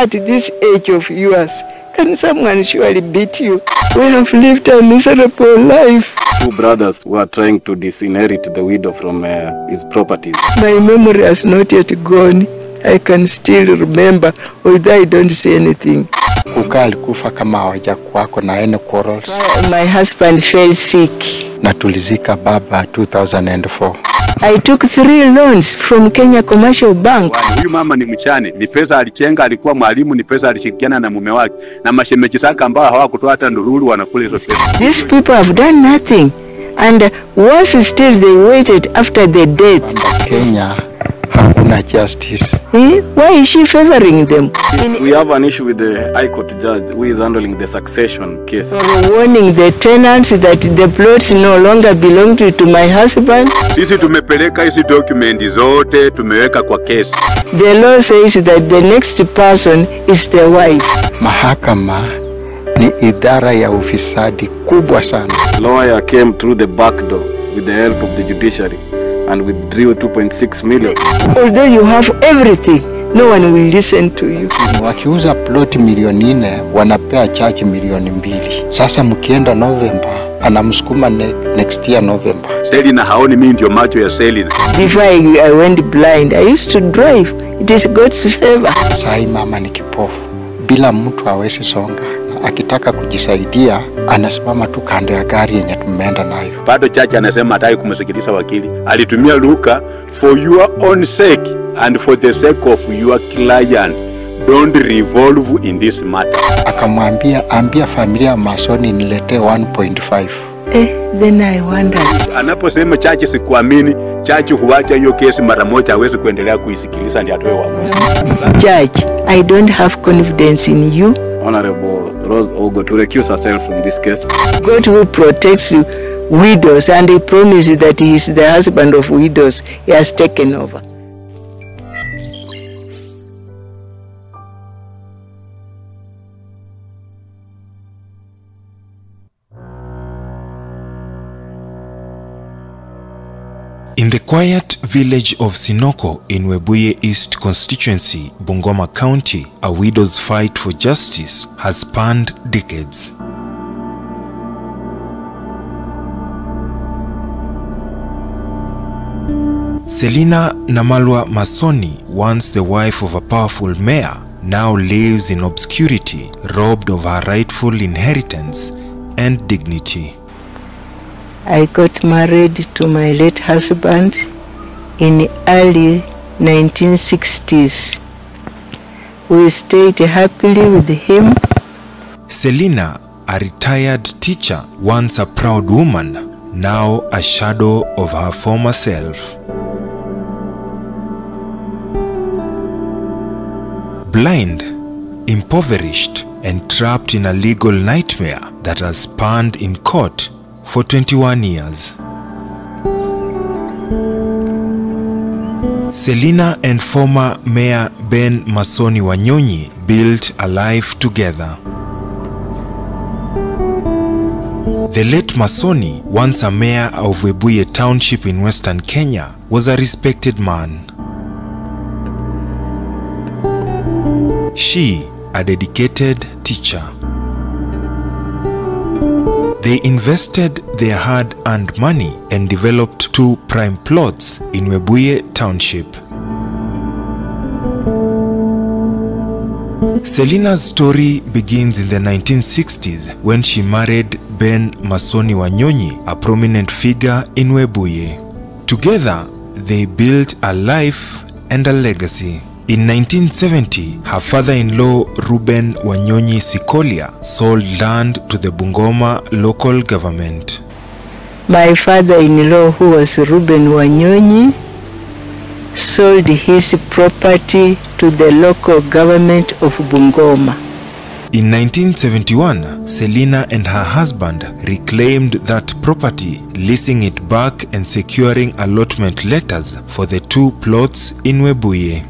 At this age of yours, can someone surely beat you? We have lived a miserable life. Two brothers were trying to disinherit the widow from his properties. My memory has not yet gone. I can still remember, although I don't say anything. Kuka alikufa kama hawajakuwako na any quarrels. My husband fell sick. Na tulizika baba 2004. I took 3 loans from Kenya Commercial Bank. Huyu mama ni mchane, ni pesa alichenga, alikuwa mwalimu, ni pesa alishirikiana na mume wake. Na mashemeji zake ambao hawakutoa hata ndururu wanakula hizo pesa. These people have done nothing. And worse still, they waited after the death. Kenya hakuna justice. Why is she favoring them? We have an issue with the High Court judge who is handling the succession case. For warning the tenants that the plots no longer belong to my husband. Sisi tumepeleka hizi document zote, tumeweka kwa case. The law says that the next person is the wife. Mahakama ni idara ya ufisadi kubwa sana. Lawyer came through the back door with the help of the judiciary and withdrew 2.6 million. Although you have everything, no one will listen to you. Wakiuza plot milioni 4, wanapea church milioni 2. Sasa mkienda November, anamsukuma next year November. Selina haoni, mimi ndio macho ya Selina. Before I went blind, I used to drive. It is God's favor. Sai mama ni kipofu. Bila mtu hawezi songa. Akitaka kujisaidia, anasimama tu kando ya gari yenye tumeenda nayo. Bado chacha anasema hataki kumsikiliza wakili. Alitumia Luka, for your own sake and for the sake of your client, don't revolve in this matter. Akamwambia, ambia familia ya Masoni niletee 1.5. Then I wondered. Anaposema chachi sikuamini, chachi huacha hiyo kesi mara moja, hawezi kuendelea kuisikiliza ndio atoe uamuzi. Judge, I don't have confidence in you. Honorable Rose Ogo to recuse herself from this case. God who protects widows, and he promises that he is the husband of widows, he has taken over. In the quiet village of Sinoko in Webuye East constituency, Bungoma County, a widow's fight for justice has spanned decades. Selina Namalwa Masoni, once the wife of a powerful mayor, now lives in obscurity, robbed of her rightful inheritance and dignity. I got married to my late husband in early 1960s. We stayed happily with him. Selina, a retired teacher, once a proud woman, now a shadow of her former self. Blind, impoverished, and trapped in a legal nightmare that has spanned in court for 21 years. Selina and former Mayor Ben Masoni Wanyonyi built a life together. The late Masoni, once a mayor of Webuye Township in Western Kenya, was a respected man. She, a dedicated teacher. They invested their hard-earned money and developed 2 prime plots in Webuye Township. Selina's story begins in the 1960s when she married Ben Masoni Wanyonyi, a prominent figure in Webuye. Together, they built a life and a legacy. In 1970, her father-in-law Ruben Wanyonyi Sikolia sold land to the Bungoma local government. My father-in-law, who was Ruben Wanyonyi, sold his property to the local government of Bungoma. In 1971, Selina and her husband reclaimed that property, leasing it back and securing allotment letters for the 2 plots in Webuye.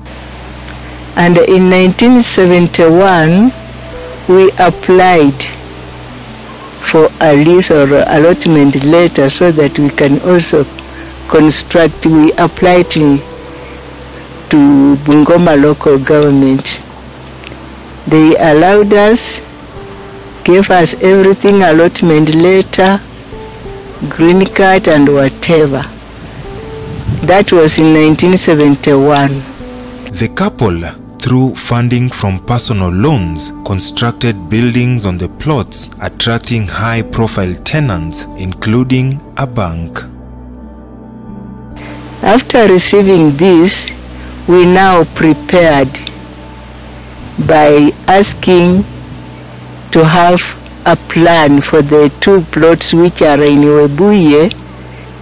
And in 1971, we applied for a lease or allotment letter so that we can also construct. We applied to Bungoma local government. They allowed us, gave us everything, allotment letter, green card and whatever. That was in 1971. The couple, through funding from personal loans, constructed buildings on the plots, attracting high-profile tenants, including a bank. After receiving this, we now prepared by asking to have a plan for the 2 plots which are in Webuye,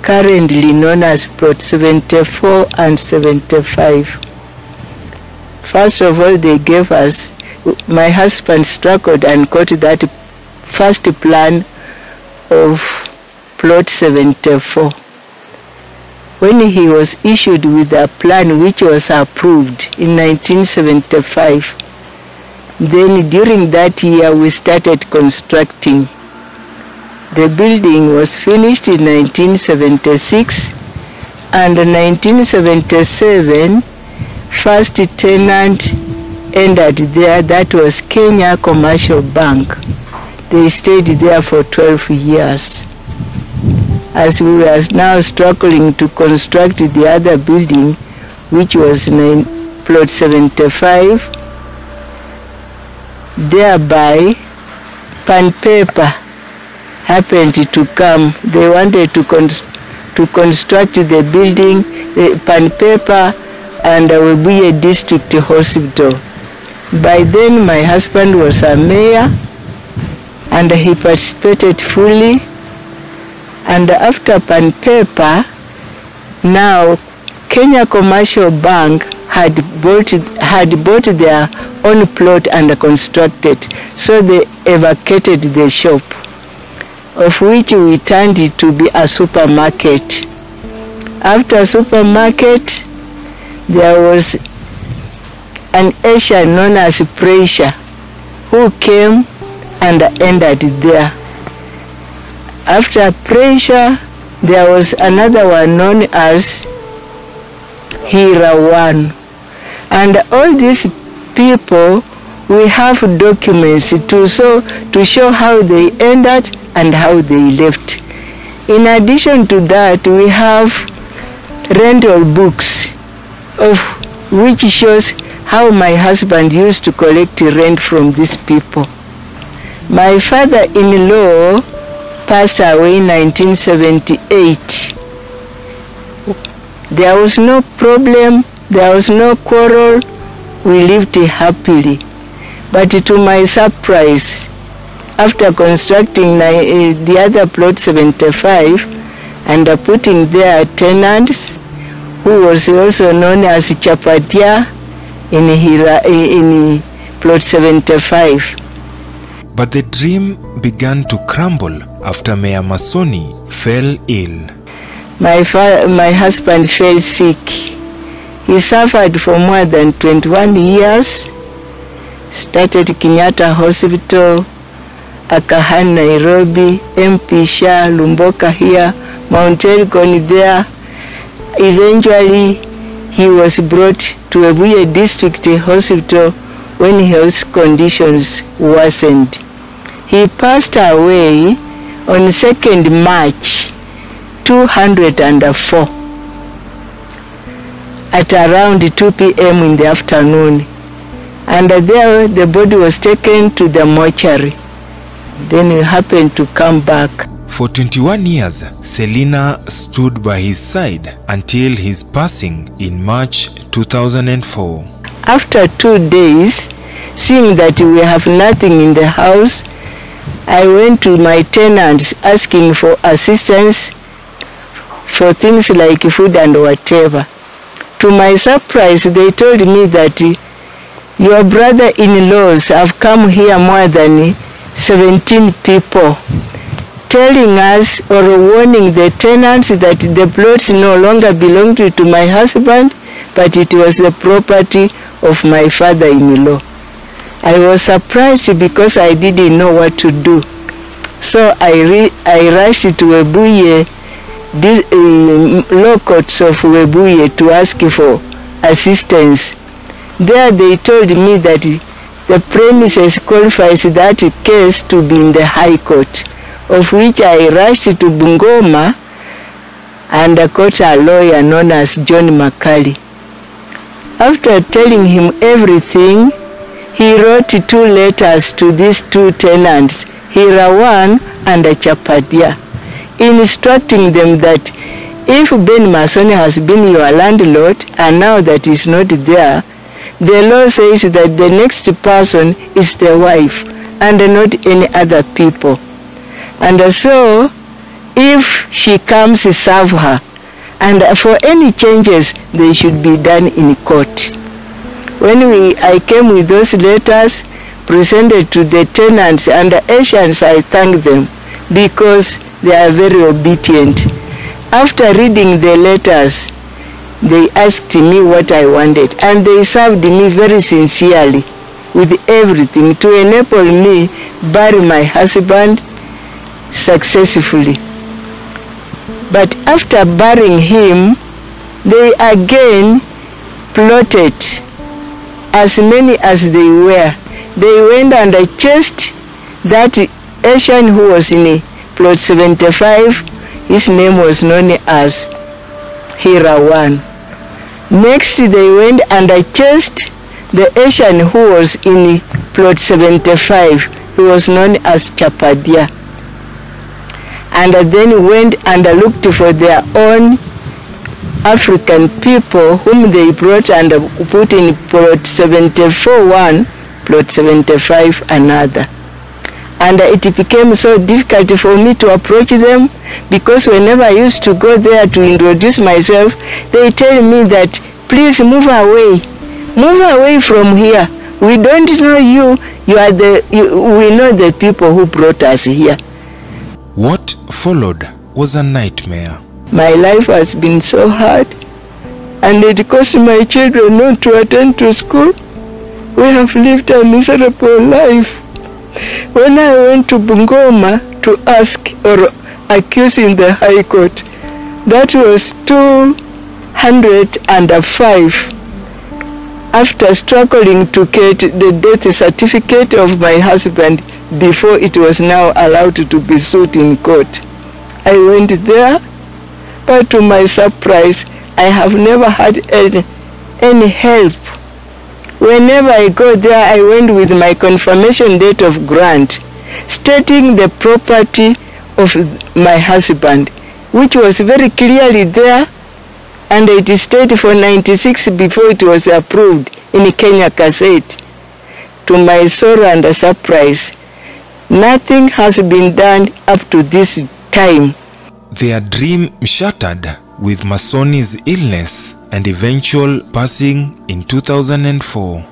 currently known as plot 74 and 75. First of all, they gave us, my husband struggled and got that first plan of plot 74. When he was issued with a plan which was approved in 1975, then during that year we started constructing. The building was finished in 1976, and in 1977, first tenant entered there. That was Kenya Commercial Bank. They stayed there for 12 years. As we were now struggling to construct the other building, which was plot 75, thereby Pan Paper happened to come. They wanted to construct the building, Pan Paper and Webuye District Hospital. By then my husband was a mayor and he participated fully. And after Pan Paper, now Kenya Commercial Bank had bought their own plot and constructed, so they vacated the shop, of which we turned it to be a supermarket. After supermarket, there was an Asian known as Pressure who came and entered there. After Pressure, there was another one known as Hira One. And all these people, we have documents to show how they entered and how they left. In addition to that, we have rental books of which shows how my husband used to collect rent from these people. My father-in-law passed away in 1978. There was no problem, there was no quarrel, we lived happily. But to my surprise, after constructing the other plot 75 and putting there tenants, who was also known as Chapatia in plot 75. But the dream began to crumble after Mayor Masoni fell ill. My husband fell sick. He suffered for more than 21 years. Started Kenyatta Hospital, Akahan Nairobi, MP Shah, Lumboka here, Mount Elgon there. Eventually, he was brought to Webuye District Hospital when his conditions worsened. He passed away on 2nd March 204 at around 2 p.m. in the afternoon. And there the body was taken to the mortuary. Then we happened to come back. For 21 years, Selina stood by his side until his passing in March 2004. After 2 days, seeing that we have nothing in the house, I went to my tenants asking for assistance for things like food and whatever. To my surprise, they told me that your brother-in-laws have come here more than 17 people, telling us or warning the tenants that the plots no longer belonged to my husband, but it was the property of my father-in-law. I was surprised because I didn't know what to do. So I rushed to Webuye, law courts of Webuye, to ask for assistance. There they told me that the premises qualifies that case to be in the High Court, of which I rushed to Bungoma and got a lawyer known as John Makali. After telling him everything, he wrote 2 letters to these 2 tenants, Hira1 and Chapadia, instructing them that if Ben Masoni has been your landlord and now that is not there, the law says that the next person is the wife and not any other people. And so, if she comes, serve her. And for any changes, they should be done in court. When I came with those letters presented to the tenants and the Asians, I thank them because they are very obedient. After reading the letters, they asked me what I wanted, and they served me very sincerely with everything to enable me bury my husband successfully. But after burying him, they again plotted as many as they were. They went and chased that Asian who was in plot 75. His name was known as Hira1. Next, they went and chased the Asian who was in plot 75. He was known as Chapadia. And then went and looked for their own African people whom they brought and put in plot 74 one, plot 75 another. And it became so difficult for me to approach them because whenever I used to go there to introduce myself, they tell me that, please move away from here. We don't know you. We know the people who brought us here. What followed was a nightmare. My life has been so hard, and it cost my children not to attend to school. We have lived a miserable life. When I went to Bungoma to ask or accuse in the High Court, that was 205. After struggling to get the death certificate of my husband before it was now allowed to be sued in court, I went there, but to my surprise, I have never had any help. Whenever I go there, I went with my confirmation date of grant, stating the property of my husband, which was very clearly there, and it stayed for 96 before it was approved in Kenya Cassette. To my sorrow and surprise, nothing has been done up to this time. Their dream shattered with Masoni's illness and eventual passing in 2004.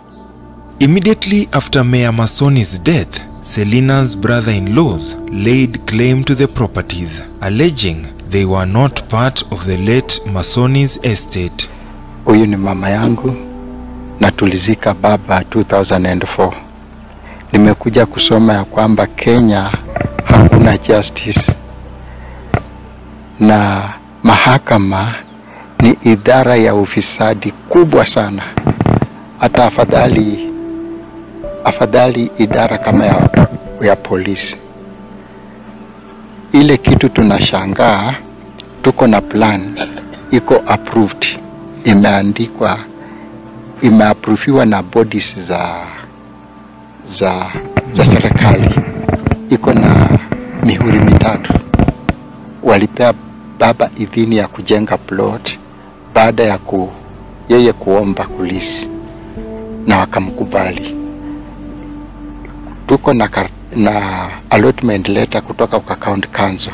Immediately after Mayor Masoni's death, Selina's brother-in-laws laid claim to the properties, alleging they were not part of the late Masoni's estate. Huyu ni mama yangu na tulizika baba 2004. Nimekuja kusoma ya kwamba Kenya hakuna justice na mahakama ni idara ya ufisadi kubwa sana. Hata afadhali idara kama ya polisi. Ile kitu tunashangaa, tuko na plan, iko approved, imeandikwa, imeapproviwa na bodies za serikali. Iko na mihuri mitatu. Walipea baba idhini ya kujenga plot baada ya yeye kuomba kulisi na wakamkubali. Tuko na allotment letter kutoka kwa county council.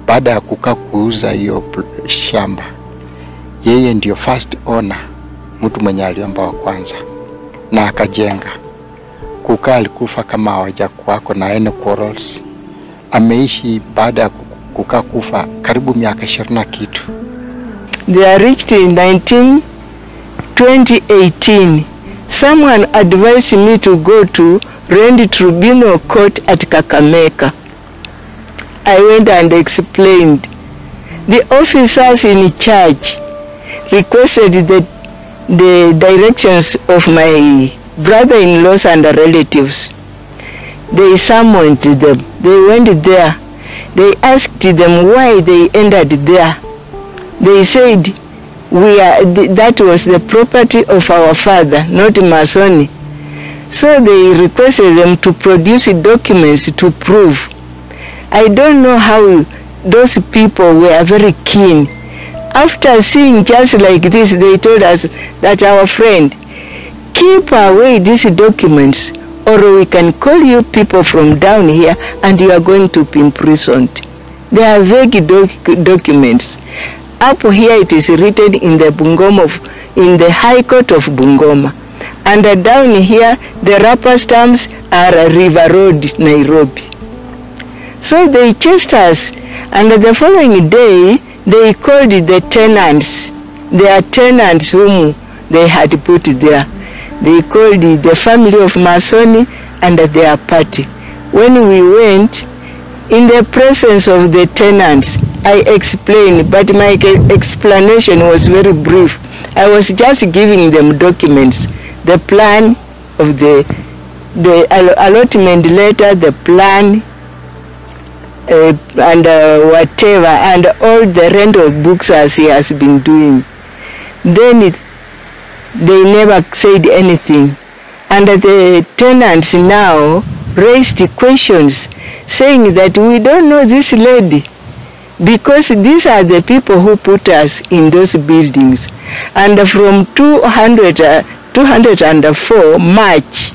Baada ya kuuza hiyo shamba, yeye ndio first owner, mtu mwenye aliomba wa kwanza, na akajenga. Alikufa kama hawajakuwako na any quarrels. Ameishi baada ya kufa karibu miaka 20 kitu. They are reached in 2018. Someone advised me to go to Rent Tribunal Court at Kakamega. I went and explained. The officers in charge requested the directions of my brother-in-laws and relatives. They summoned them. They went there. They asked them why they entered there. They said, that was the property of our father, not Masoni. So they requested them to produce documents to prove. I don't know how those people were very keen. After seeing just like this, they told us that our friend, keep away these documents, or we can call you people from down here and you are going to be imprisoned. They are vague documents. Up here it is written in the in the High Court of Bungoma. And down here, the rubber stamps are River Road, Nairobi. So they chased us, and the following day, they called the tenants, their tenants whom they had put there. They called the family of Masoni and their party. When we went, in the presence of the tenants, I explained, but my explanation was very brief. I was just giving them documents, the plan of the allotment letter, the plan, and whatever, and all the rental books as he has been doing. Then they never said anything. And the tenants now raised questions, saying that we don't know this lady, because these are the people who put us in those buildings. And from 204 March,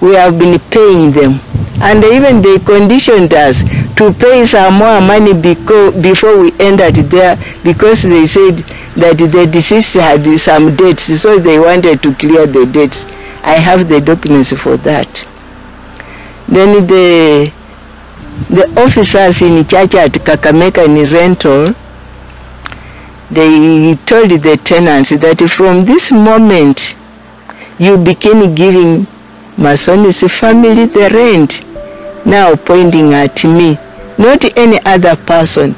we have been paying them. And even they conditioned us to pay some more money before we entered there, because they said that the deceased had some debts, so they wanted to clear the debts. I have the documents for that. Then the officers in charge at Kakamega in rental, they told the tenants that from this moment you begin giving Masoni's family the rent, now pointing at me, not any other person.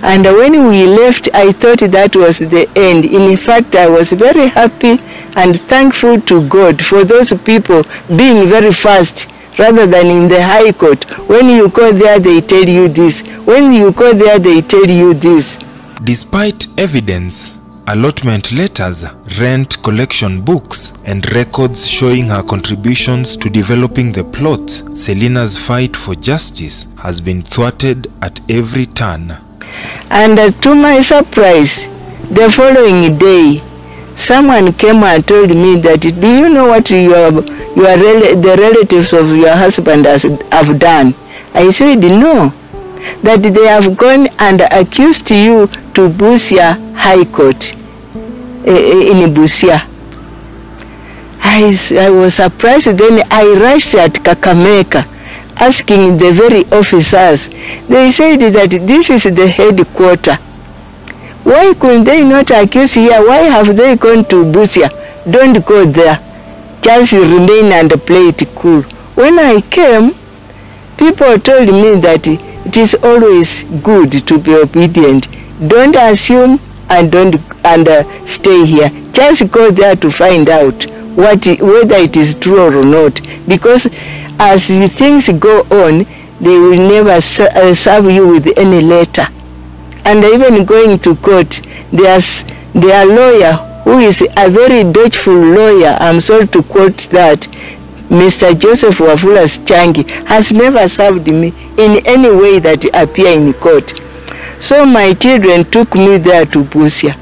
And when we left, I thought that was the end. In fact, I was very happy and thankful to God for those people being very fast, rather than in the High Court. When you go there, they tell you this. When you go there, they tell you this. Despite evidence, allotment letters, rent collection books, and records showing her contributions to developing the plot, Selina's fight for justice has been thwarted at every turn. And to my surprise, the following day, someone came and told me that, do you know what the relatives of your husband have done? I said, no, that they have gone and accused you to Busia High Court in Busia. I was surprised. Then I rushed at Kakamega, asking the very officers. They said that this is the headquarters. Why could they not accuse here? Why have they gone to Busia? Don't go there. Just remain and play it cool. When I came, people told me that it is always good to be obedient. Don't assume and stay here. Just go there to find out whether it is true or not. Because as things go on, they will never serve you with any letter. And even going to court, their lawyer, who is a very doubtful lawyer, I'm sorry to quote that, Mr. Joseph Wafula Changi, has never served me in any way that appear in court. So my children took me there to Busia.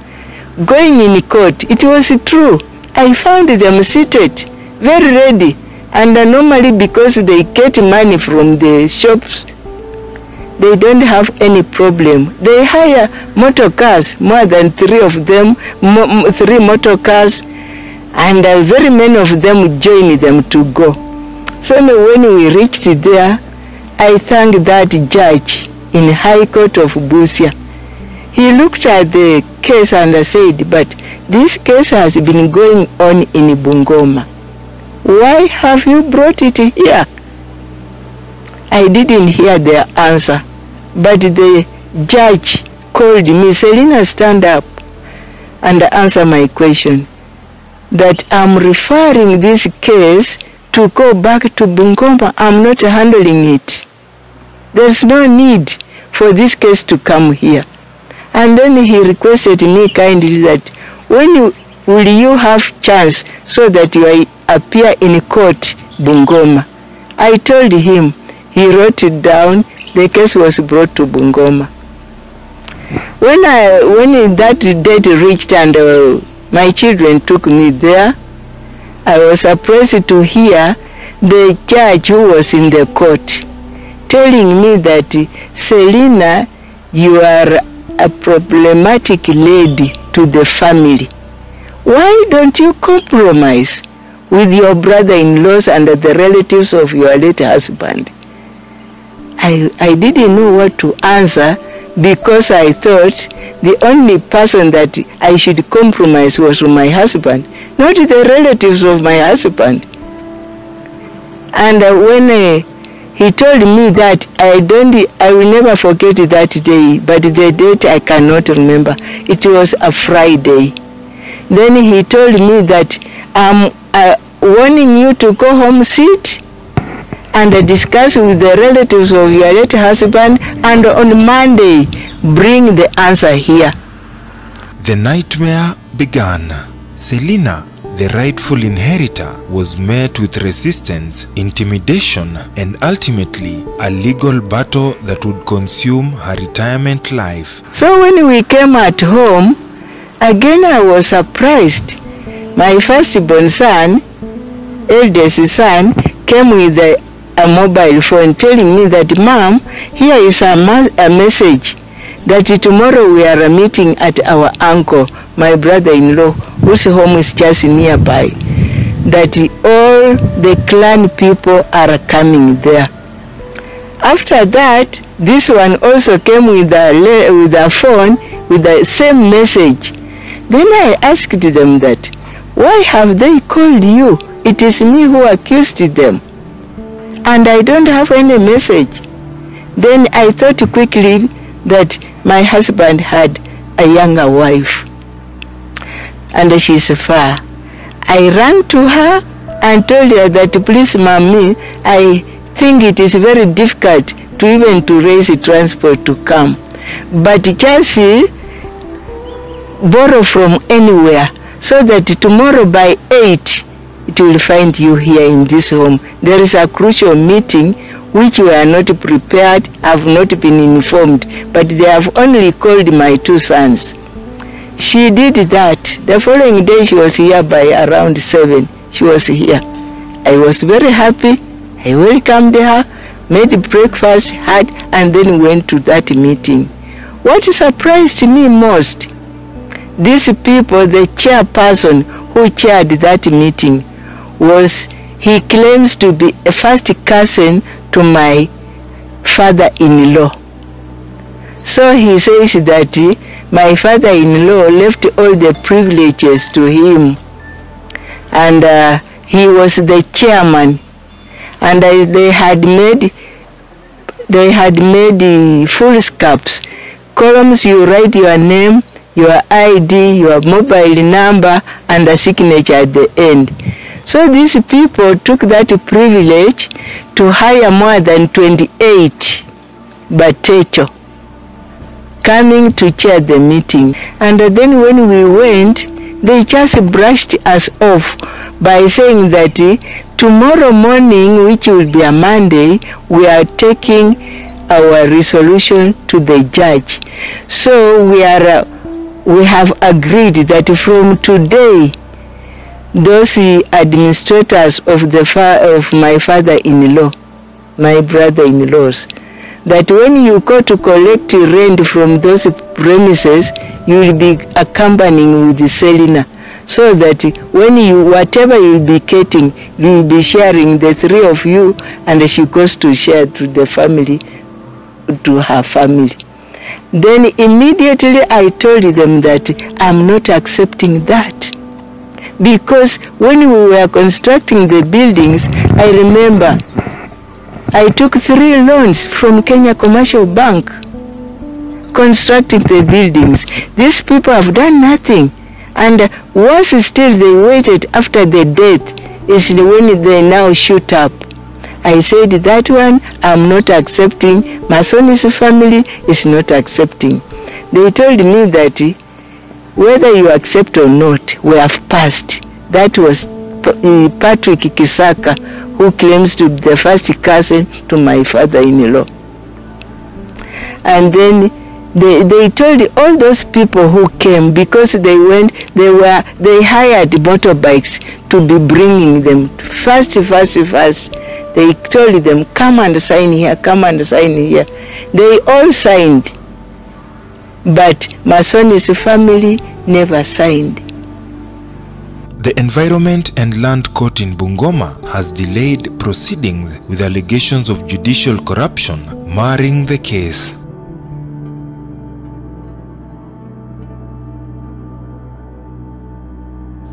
Going in court, it was true. I found them seated, very ready. And normally, because they get money from the shops, they don't have any problem. They hire motor cars, more than 3 of them, 3 motor cars, and very many of them join them to go. So when we reached there, I thanked that judge in High Court of Busia. He looked at the case and said, but this case has been going on in Bungoma. Why have you brought it here? I didn't hear their answer, but the judge called me, Selina, stand up and answer my question. that I'm referring this case to go back to Bungoma. I'm not handling it. There's no need for this case to come here. And then he requested me kindly that when will you have chance so that you appear in court, Bungoma? I told him. He wrote it down. The case was brought to Bungoma. When that date reached and my children took me there, I was surprised to hear the judge who was in the court telling me that, Selina, you are a problematic lady to the family. Why don't you compromise with your brother-in-laws and the relatives of your late husband? I didn't know what to answer, because I thought the only person that I should compromise was my husband, not the relatives of my husband. And when he told me that, I will never forget that day, but the date I cannot remember. It was a Friday. Then he told me that I'm warning you to go home, sit and discuss with the relatives of your late husband, and on Monday bring the answer here. The nightmare began. Selina, the rightful inheritor, was met with resistance, intimidation, and ultimately a legal battle that would consume her retirement life. So when we came at home, again I was surprised. My firstborn son, eldest son, came with a mobile phone telling me that, Mom, here is a message that tomorrow we are meeting at our uncle, my brother-in-law, whose home is just nearby, that all the clan people are coming there. After that, this one also came with a phone with the same message. Then I asked them that, why have they called you? It is me who accused them, and I don't have any message. Then I thought quickly that my husband had a younger wife, and she's far. I ran to her and told her that, please, Mommy, I think it is very difficult to even to raise a transport to come, but just borrow from anywhere so that tomorrow by 8 it will find you here in this home. There is a crucial meeting which we are not prepared, have not been informed, but they have only called my 2 sons. She did that. The following day she was here by around 7. She was here. I was very happy. I welcomed her, made breakfast, had, and then went to that meeting. What surprised me most, these people, the chairperson who chaired that meeting, he claims to be a first cousin to my father-in-law. So he says that my father-in-law left all the privileges to him, and he was the chairman, and they had made foolscapes, columns. You write your name, your ID, your mobile number, and a signature at the end. So these people took that privilege to hire more than 28 Batecho coming to chair the meeting. And then when we went, they just brushed us off by saying that tomorrow morning, which will be a Monday, we are taking our resolution to the judge. So we have agreed that from today, those administrators of my father-in-law, my brother-in-laws, that when you go to collect rent from those premises, you will be accompanying with Selina, so that when whatever you will be getting, you will be sharing, the 3 of you, and she goes to share to the family, to her family. Then immediately I told them that I'm not accepting that. Because when we were constructing the buildings, I remember I took 3 loans from Kenya Commercial Bank constructing the buildings. These people have done nothing. And worse still, they waited after the death is when they now shoot up. I said that one I'm not accepting. Masoni's family is not accepting. They told me that whether you accept or not, we have passed. That was Patrick Kisaka, who claims to be the first cousin to my father-in-law. And then they told all those people who came, because they hired motorbikes to be bringing them fast. They told them, come and sign here, come and sign here. They all signed, but Masoni's family never signed. The Environment and Land Court in Bungoma has delayed proceedings with allegations of judicial corruption marring the case.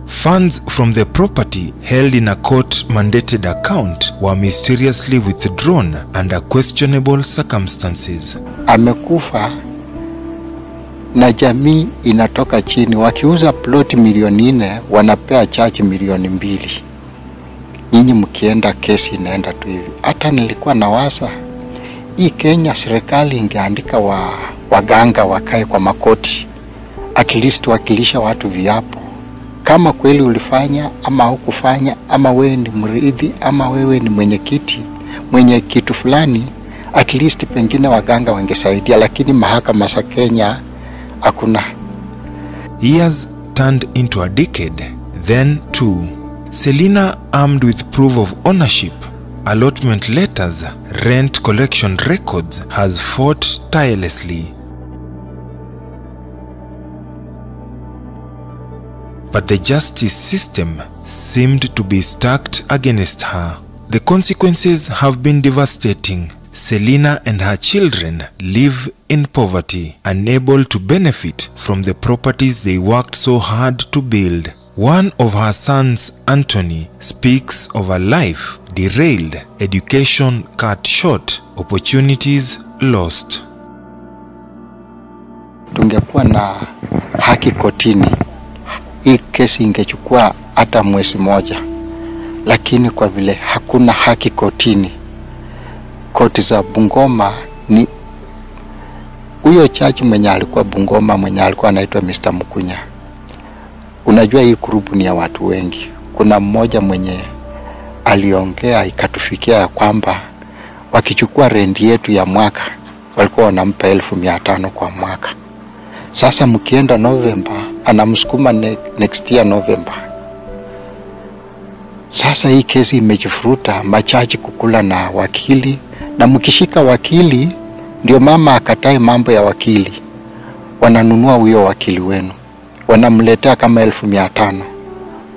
Funds from the property held in a court-mandated account were mysteriously withdrawn under questionable circumstances. Amekufa na jamii inatoka chini. Wakiuza ploti milioni 4 wanapea church milioni 2. Nyinyi mkienda kesi inaenda tu hivi. Hata nilikuwa nawaza hii Kenya serikali ingeandika waganga wakae kwa makoti, at least wakilisha watu viapo. Kama kweli ulifanya ama hukufanya, ama wewe ni mridhi ama wewe ni mwenye kitu fulani, at least pengine waganga wangesaidia, lakini mahakama za Kenya hakuna. Years turned into a decade, then 2. Selina, armed with proof of ownership, allotment letters, rent collection records, has fought tirelessly. But the justice system seemed to be stacked against her. The consequences have been devastating. Selina and her children live in poverty, unable to benefit from the properties they worked so hard to build. One of her sons, Anthony, speaks of a life derailed, education cut short, opportunities lost. Tungekuwa na haki kotini, hii kesi ingechukua hata mwezi moja, lakini kwa vile hakuna haki kotini, koti za Bungoma ni huyo chachi mwenye alikuwa Bungoma, mwenye alikuwa anaitwa Mr. Mukunya. Unajua hii grupu ni ya watu wengi. Kuna mmoja mwenye aliongea ikatufikia ya kwamba wakichukua rendi yetu ya mwaka walikuwa wanampa 1500 kwa mwaka. Sasa mkienda November anamsukuma next year November. Sasa hii kesi imejifuruta, machaji kukula na wakili, na mkishika wakili ndio mama akatae mambo ya wakili, wananunua huyo wakili wenu, wanamletea kama 1500,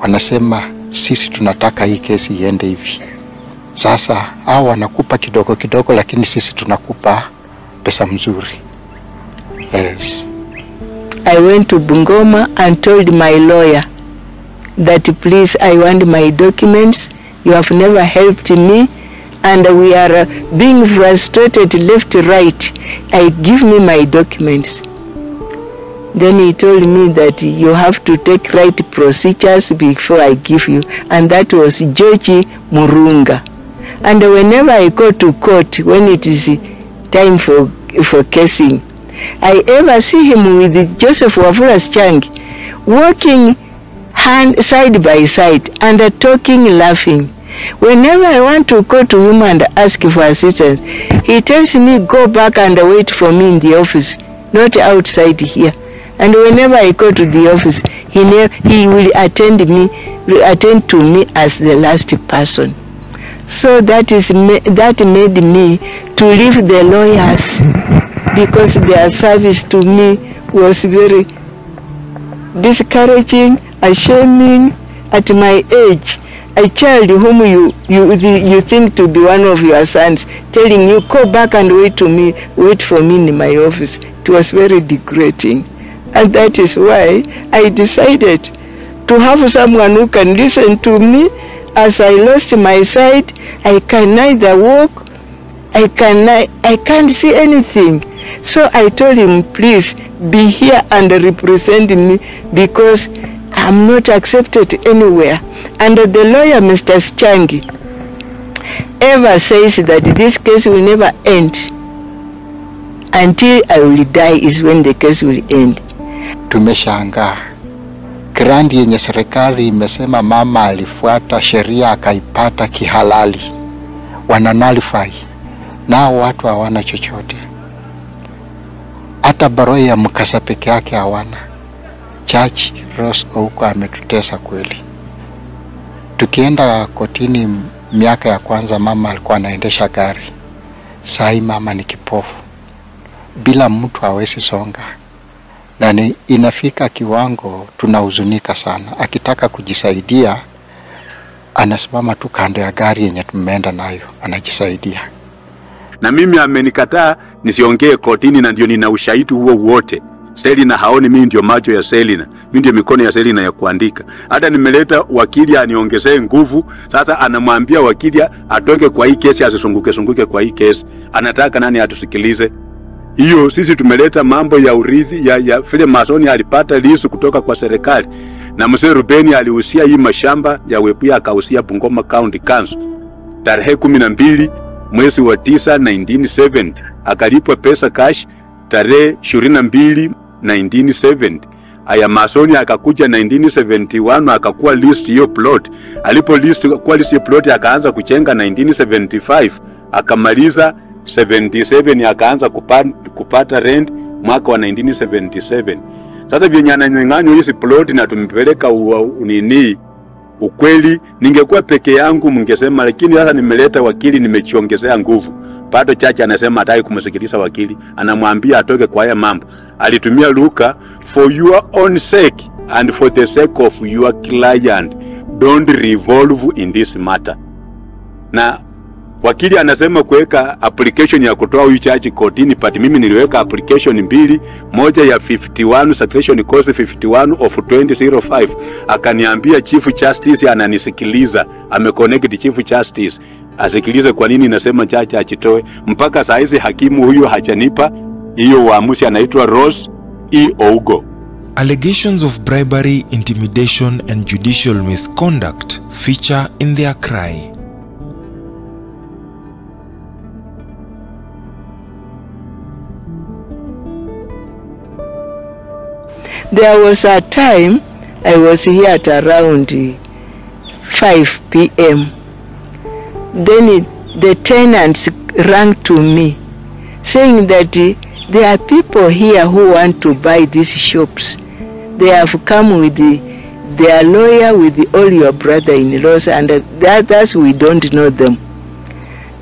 wanasema sisi tunataka hii kesi iende hivi. Sasa hao wanakupa kidogo kidogo, lakini sisi tunakupa pesa mzuri. Yes. I went to Bungoma and told my lawyer that please, I want my documents. You have never helped me and we are being frustrated left, right. Give me my documents. Then he told me that you have to take right procedures before I give you. And that was George Murunga. And whenever I go to court, when it is time for casing, I ever see him with Joseph Wafula's Changi, walking side by side and talking, laughing. Whenever I want to go to him and ask for assistance, he tells me, go back and wait for me in the office, not outside here. And whenever I go to the office, he will attend to me as the last person. So that made me to leave the lawyers, because their service to me was very discouraging, ashaming. At my age, a child whom you think to be one of your sons, telling you, go back and wait for me in my office. It was very degrading. And that is why I decided to have someone who can listen to me. As I lost my sight, I can neither walk, I can't see anything. So I told him, please be here and represent me, because I'm not accepted anywhere. And the lawyer, Mr. Schangi, ever says that this case will never end. Until I will die is when the case will end. Tumeshangaa. Grant yenye serikali imesema mama alifuata sheria akaipata kihalali. Wana nullify. Nao watu hawana chochote. Hata barua ya mkasa peke yake hawana. Church Rose huko ametutesa kweli. Tukienda kotini miaka ya kwanza mama alikuwa anaendesha gari. Sai mama ni kipofu. Bila mtu hawezi songa. Na inafika kiwango tunahuzunika sana. Akitaka kujisaidia anasimama tu kando ya gari yenye tumeenda nayo anajisaidia. Na mimi amenikataa nisiongee kotini, na ndio nina ushahidi huo wote. Selina haoni mimi ndio macho ya Selina. Mimi ndio mikono ya Selina ya kuandika. Hata nimeleta wakili aniongezee nguvu. Sasa anamwambia wakili atoke kwa hii kesi, asisunguke kwa hii kesi. Anataka nani atusikilize? Hiyo sisi tumeleta mambo ya urithi ya vile Masoni alipata lisu kutoka kwa serikali. Na mzee Rubeni alihusia hii mashamba ya Webuye akahusia Bungoma County Council. Tarehe 12 mwezi wa 9 1970 akalipwa pesa cash. Tarehe 22 1970 aya Masoni akakuja 1971 akakuwa list hiyo plot. Alipo list kwa list hiyo plot akaanza kuchenga 1975 akamaliza 77 akaanza kupata rent mwaka wa 1977. Sasa vyenyana nyang'anyo hizi plot na tumepeleka unini ukweli, ningekuwa peke yangu mngesema, lakini sasa nimeleta wakili nimechiongezea nguvu. Bado chacha anasema hataki kumsikiliza wakili, anamwambia atoke kwa haya mambo. Alitumia Luka, for your own sake and for the sake of your client, don't revolve in this matter. Na wakili anasema kuweka application ya kutoa huyu chachi kotini, but mimi niliweka application mbili, moja ya 51 citation cause 51 of 2005. Akaniambia Chief Justice ananisikiliza, ameconnect Chief Justice asikilize kwa nini nasema chachi achitoe. Mpaka saa hizi hakimu huyu hajanipa hiyo uamuzi. Anaitwa Rose E. Ougo. Allegations of bribery, intimidation and judicial misconduct feature in their cry. There was a time I was here at around 5 p.m. Then the tenants rang to me saying that there are people here who want to buy these shops. They have come with their lawyer, with all your brother-in-laws, and the others we don't know them.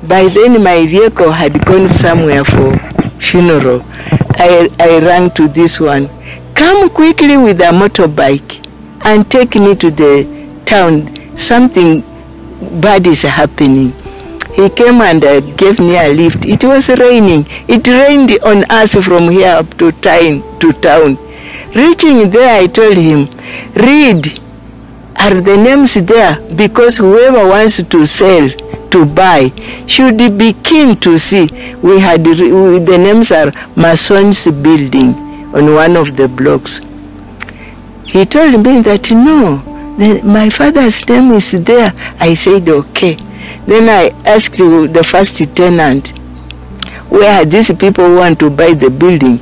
By then my vehicle had gone somewhere for funeral. I rang to this one. Come quickly with a motorbike and take me to the town. Something bad is happening. He came and gave me a lift. It was raining. It rained on us from here up to town. Reaching there, I told him, read, are the names there? Because whoever wants to sell, to buy, should be keen to see. The names are Mason's building on one of the blocks. He told me that no, my father's name is there. I said okay. Then I asked the first tenant, where are these people who want to buy the building?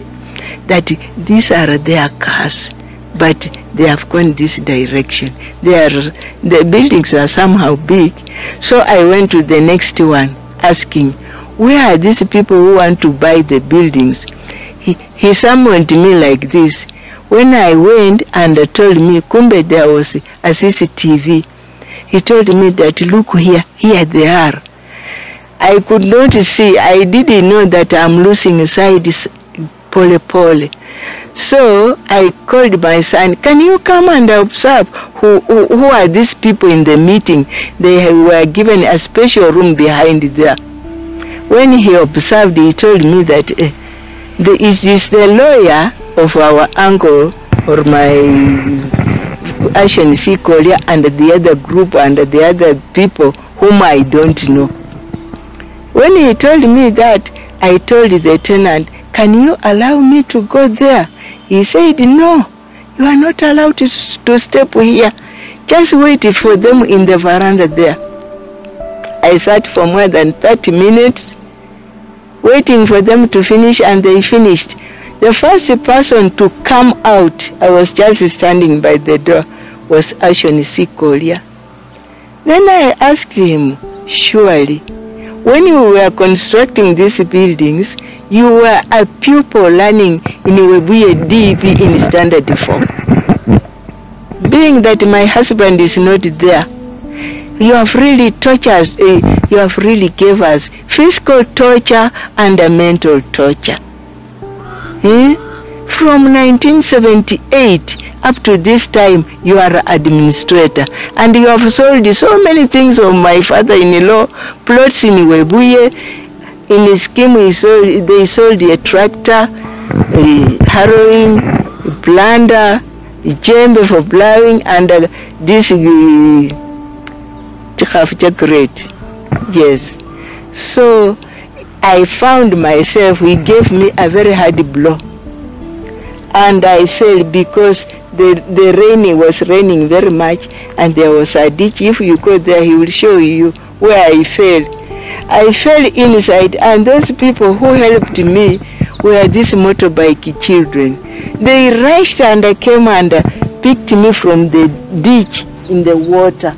That these are their cars, but they have gone this direction. The buildings are somehow big. So I went to the next one asking, where are these people who want to buy the buildings? He summoned me like this. When I went and told me, kumbe there was a CCTV. He told me that look here they are. I could not see. I didn't know that I'm losing sight pole. So I called my son, can you come and observe who are these people in the meeting? They were given a special room behind there. When he observed, he told me that it is the lawyer of our uncle or my Ashen C. Collier and the other group and the other people whom I don't know. When he told me that, I told the tenant, can you allow me to go there? He said, no, You are not allowed to step here. Just wait for them in the veranda there. I sat for more than 30 minutes waiting for them to finish, and they finished. The first person to come out, I was just standing by the door, was Ashon C. Collier. Then I asked him, surely, when you were constructing these buildings, you were a pupil learning in Webuye DEP in standard form. Being that my husband is not there, you have really tortured, you have really gave us physical torture and mental torture. From 1978 up to this time, you are administrator, and you have sold so many things of my father-in-law, plots in Webuye. In his scheme, they sold a tractor, a harrowing, a blender, a jembe for plowing, and this great. Yes. So I found myself, he gave me a very hard blow. And I fell because the rain was raining very much, and there was a ditch. If you go there, he will show you where I fell. I fell inside, and those people who helped me were these motorbike children. They rushed and came and picked me from the ditch in the water.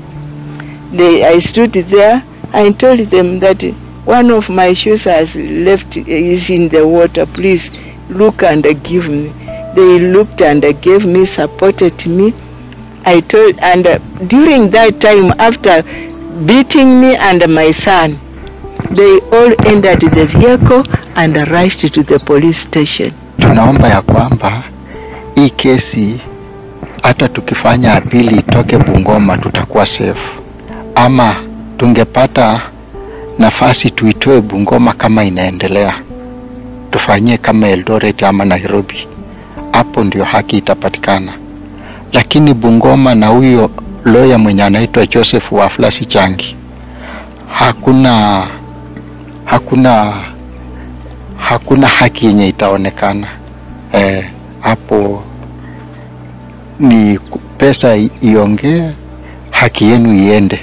I stood there and told them that one of my shoes is in the water. Please look and give me. They looked and gave me, supported me. I told, and during that time, after beating me and my son, they all entered the vehicle and rushed to the police station. Tunaomba ya kwamba hii kesi hata tukifanya apili itoke Bungoma tutakuwa safe. Ama tungepata nafasi tuitoe Bungoma kama inaendelea, tufanyie kama Eldoret ama Nairobi, hapo ndio haki itapatikana. Lakini Bungoma na huyo lawyer mwenye anaitwa Joseph Wafula Sichangi, hakuna haki yenye itaonekana. Hapo ni pesa iongee, haki yenu iende.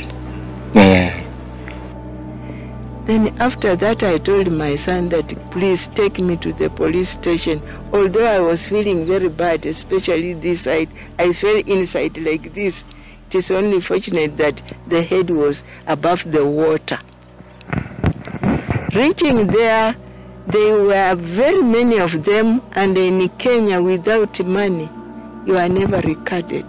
Then after that, I told my son that please take me to the police station. Although I was feeling very bad, especially this side, I fell inside like this. It is only fortunate that the head was above the water. Reaching there, there were very many of them, and in Kenya, without money, you are never recorded.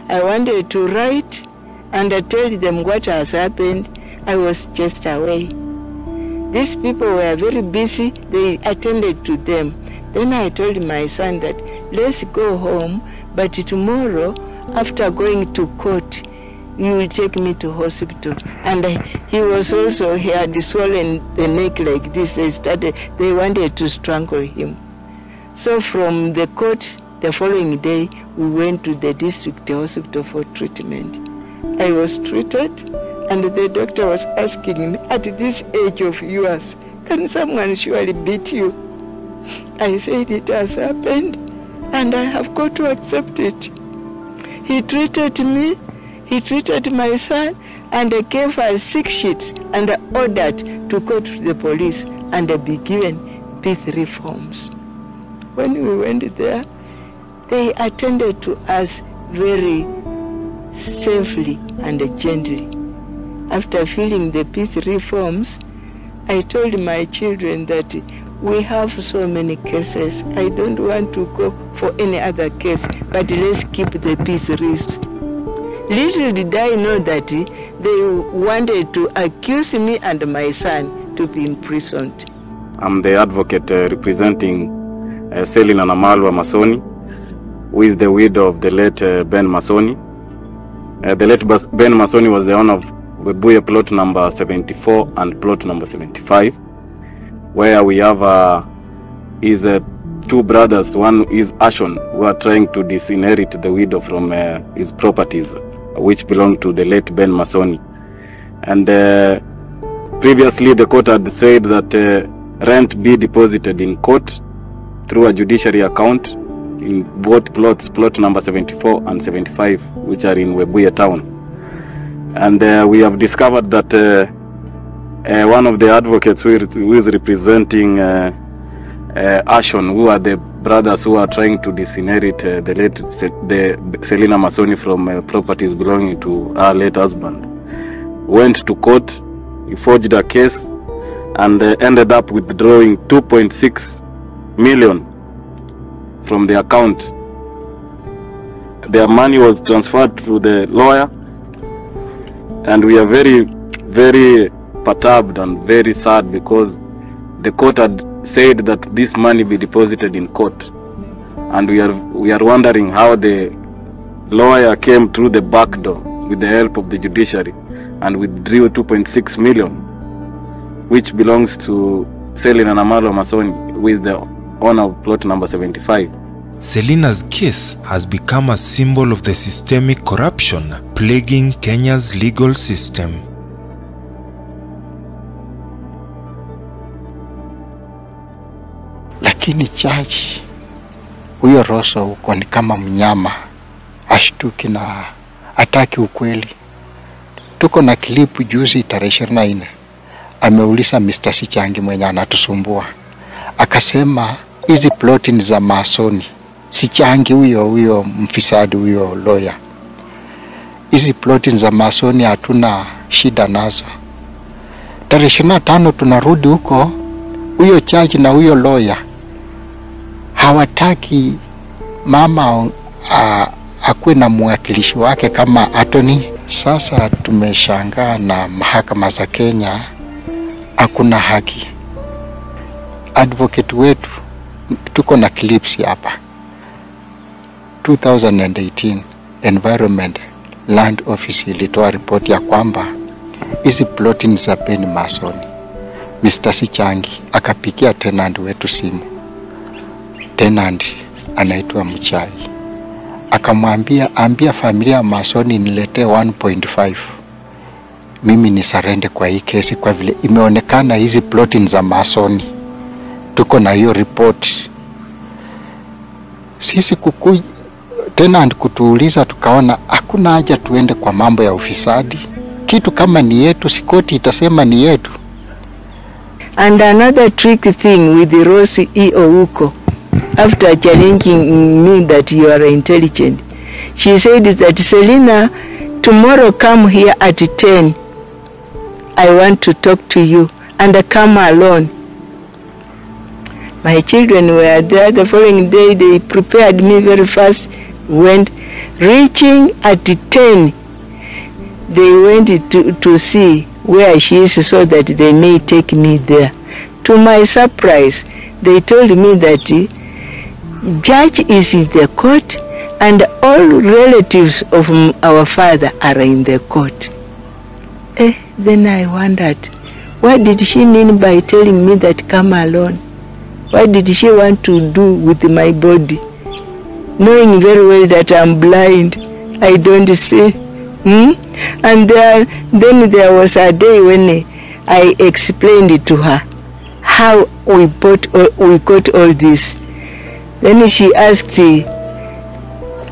I wanted to write and I tell them what has happened. I was just away. These people were very busy. They attended to them. Then I told my son that let's go home, but tomorrow, after going to court, you will take me to hospital. And he was also, he had swollen the neck like this. They wanted to strangle him. So from the court, the following day, we went to the district hospital for treatment. I was treated, and the doctor was asking me, at this age of yours, can someone surely beat you? I said it has happened, and I have got to accept it. He treated me, he treated my son, and gave us 6 sheets, and ordered to go to the police and be given P3 forms. When we went there, they attended to us very safely and gently. After filling the P3 forms, I told my children that we have so many cases. I don't want to go for any other case, but let's keep the P3s. Little did I know that they wanted to accuse me and my son to be imprisoned. I'm the advocate representing Selina Namalwa Masoni, who is the widow of the late Ben Masoni. The late Ben Masoni was the owner of Webuye plot number 74 and plot number 75, where we have his 2 brothers. One is Ashon, who are trying to disinherit the widow from his properties, which belonged to the late Ben Masoni. And previously the court had said that rent be deposited in court through a judiciary account, in both plots, plot number 74 and 75, which are in Webuye town. And we have discovered that one of the advocates who is representing Ashon, who are the brothers who are trying to disinherit the late Selina Masoni from properties belonging to her late husband, went to court. He forged a case and ended up withdrawing 2.6 million from the account. Their money was transferred to the lawyer, and we are very, very perturbed and very sad because the court had said that this money be deposited in court, and we are wondering how the lawyer came through the back door with the help of the judiciary and withdrew 2.6 million, which belongs to Selina Namalwa Masoni, who is the owner of plot number 75. Selina's case has become a symbol of the systemic corruption plaguing Kenya's legal system. Lakini chaji huyo Roso huko ni kama mnyama, ashtuki na hataki ukweli. Tuko na klipu juzi tarehe 24, ameuliza Mr. Sichangi mwenye anatusumbua, akasema hizi ploti ni za Masoni. Sichangi huyo mfisadi huyo lawyer, hizi ploti za Masoni hatuna shida nazo. Tarehe 25 tunarudi huko, huyo chaji na huyo lawyer hawataki mama akuwe na mwakilishi wake kama attorney. Sasa tumeshangaa na mahakama za Kenya hakuna haki. Advocate wetu, tuko na clips hapa. 2018 Environment Land Office ilitoa report ya kwamba hizi ploti ni za Ben Masoni. Mr. Sichangi akapigia tenant wetu simu. Tenant anaitwa Mchai. Akamwambia, ambia familia ya Masoni niletee 1.5. Mimi ni sarende kwa hii kesi kwa vile imeonekana hizi ploti ni za Masoni. Tuko na hiyo report. Sisi tenant kutuuliza, tukaona hakuna haja tuende kwa mambo ya ufisadi. Kitu kama ni yetu, sikoti itasema ni yetu. And another tricky thing with the Rosi E. Ouko, after challenging me that you are intelligent, she said that Selina, tomorrow come here at 10. I want to talk to you, and come alone. My children were there. The following day they prepared me very fast, went. Reaching at 10, they went to see where she is so that they may take me there. To my surprise, they told me that judge is in the court and all relatives of our father are in the court. Then I wondered, what did she mean by telling me that come alone? What did she want to do with my body? Knowing very well that I'm blind, I don't see. And then there was a day when I explained to her how we got all this. Then she asked,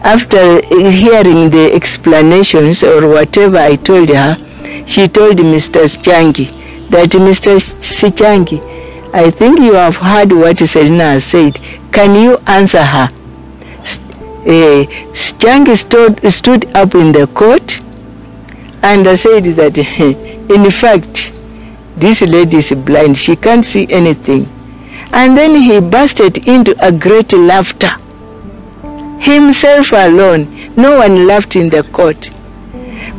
after hearing the explanations or whatever I told her, she told Mr. Sichangi that, Mr. Sichangi, I think you have heard what Selina has said. Can you answer her? Sichangi stood up in the court and said that, in fact, this lady is blind. She can't see anything. And then he bursted into a great laughter. Himself alone. No one laughed in the court.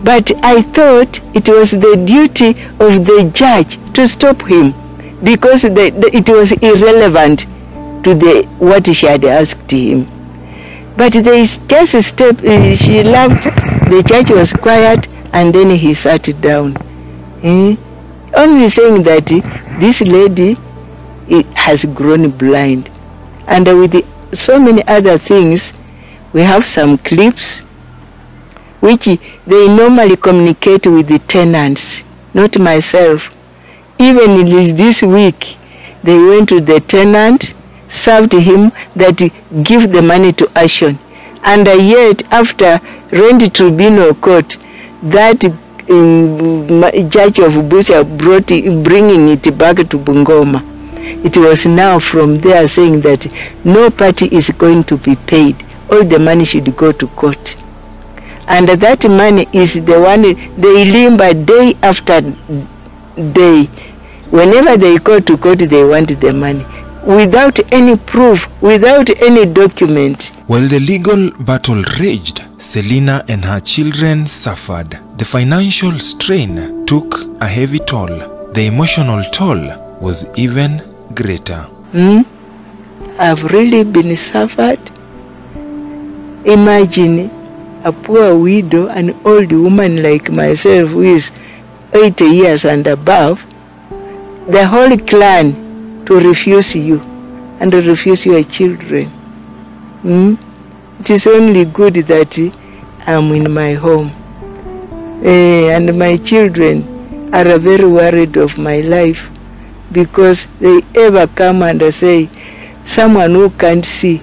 But I thought it was the duty of the judge to stop him, because it was irrelevant to what she had asked him. But they just stepped, she laughed, the judge was quiet, and then he sat down. Only saying that this lady has grown blind. And with so many other things, we have some clips which they normally communicate with the tenants, not myself. Even this week, they went to the tenant served him that give the money to Ashon. And yet, after Rent Tribunal Court, that Judge of Busia bringing it back to Bungoma. It was now from there saying that no party is going to be paid. All the money should go to court. And that money is the one they limber day after day. Whenever they go to court, they want the money. Without any proof, without any document. While the legal battle raged, Selina and her children suffered. The financial strain took a heavy toll. The emotional toll was even greater. I've really been suffered. Imagine a poor widow, an old woman like myself who is 80 years and above, the whole clan to refuse you and to refuse your children. It is only good that I'm in my home. And my children are very worried of my life because they ever come and say, someone who can't see,